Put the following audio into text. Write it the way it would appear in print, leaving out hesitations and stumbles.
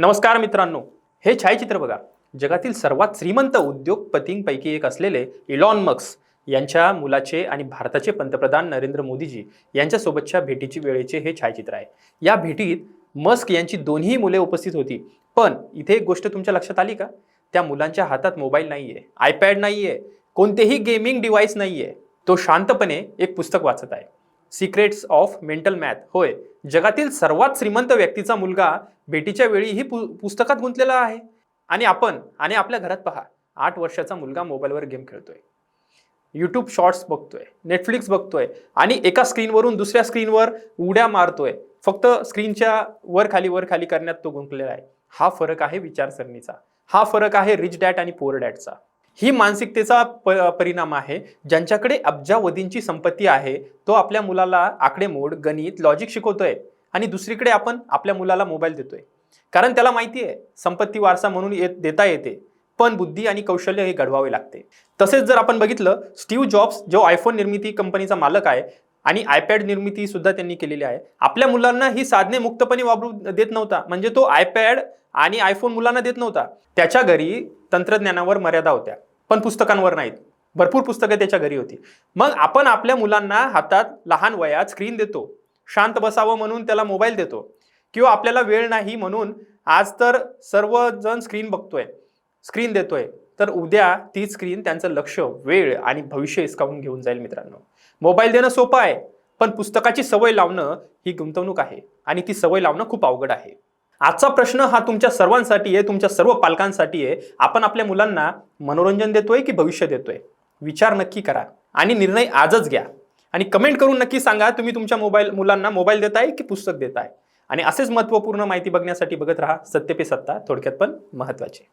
नमस्कार मित्रांनो, हे छायाचित्र बघा. जगातील सर्वात श्रीमंत उद्योगपतींपैकी एक असलेले इलॉन मस्क यांच्या मुलाचे आणि भारताचे पंतप्रधान नरेंद्र मोदीजी यांच्यासोबतच्या भेटीची वेळेचे हे छायाचित्र आहे. या भेटीत मस्क यांची दोन्ही मुले उपस्थित होती. पण इथे एक गोष्ट तुमच्या लक्षात आली का? त्या मुलांच्या हातात मोबाईल नाहीये, आयपॅड नाहीये, कोणतेही गेमिंग डिव्हाइस नाहीये. तो शांतपणे एक पुस्तक वाचत आहे. Secrets of mental math. होय, जगातील सर्वात श्रीमंत व्यक्तीचा मुलगा भेटीच्या वेळी ही पुस्तकात गुंतलेला आहे. आणि आपल्या घरात पहा, 8 वर्षाचा मुलगा मोबाईलवर गेम खेळतोय, यूट्यूब शॉर्ट्स बघतोय, नेटफ्लिक्स बघतोय आणि एका स्क्रीनवरून दुसऱ्या स्क्रीनवर उड्या मारतोय. फक्त स्क्रीनच्या वर खाली करण्यात तो गुंतलेला आहे. हा फरक आहे विचारसरणीचा. हा फरक आहे रिच डॅड आणि पुअर डॅडचा. ही मानसिकतेचा परिणाम आहे. ज्यांच्याकडे अब्जावधींची संपत्ती आहे तो आपल्या मुलाला आकडेमोड, गणित, लॉजिक शिकवतोय आणि दुसरीकडे आपण आपल्या मुलाला मोबाईल देतोय. कारण त्याला माहिती आहे संपत्ती वारसा म्हणून देता येते, पण बुद्धी आणि कौशल्य हे घडवावे लागते. तसेच जर आपण बघितलं, स्टीव्ह जॉब्स जो आयफोन निर्मिती कंपनीचा मालक आहे आणि आयपॅड निर्मिती सुद्धा त्यांनी केलेली आहे, आपल्या मुलांना ही साधने मुक्तपणे वापरू देत नव्हता. म्हणजे तो आयपॅड आणि आयफोन मुलांना देत नव्हता. त्याच्या घरी तंत्रज्ञानावर मर्यादा होत्या, पण पुस्तकांवर नाहीत. भरपूर पुस्तकं त्याच्या घरी होती. मग आपण आपल्या मुलांना हातात लहान वयात स्क्रीन देतो, शांत बसावं म्हणून त्याला मोबाईल देतो, किंवा आपल्याला वेळ नाही म्हणून आज तर सर्वजण स्क्रीन देतोय, तर उद्या ती स्क्रीन त्यांचं लक्ष, वेळ आणि भविष्य हिसकावून घेऊन जाईल. मित्रांनो, मोबाईल देणं सोपं आहे, पण पुस्तकाची सवय लावणं ही गुंतवणूक आहे आणि ती सवय लावणं खूप अवघड आहे. आजचा प्रश्न हा तुमच्या सर्वांसाठी आहे, तुमच्या सर्व पालकांसाठी आहे. आपण आपल्या मुलांना मनोरंजन देतोय की भविष्य देतोय? विचार नक्की करा आणि निर्णय आजच घ्या. आणि कमेंट करून नक्की सांगा, तुम्ही तुमच्या मुलांना मोबाईल देताय की पुस्तक देताय. आणि असेच महत्त्वपूर्ण माहिती बघण्यासाठी बघत राहा सत्य पे सत्ता, थोडक्यात पण महत्त्वाचे.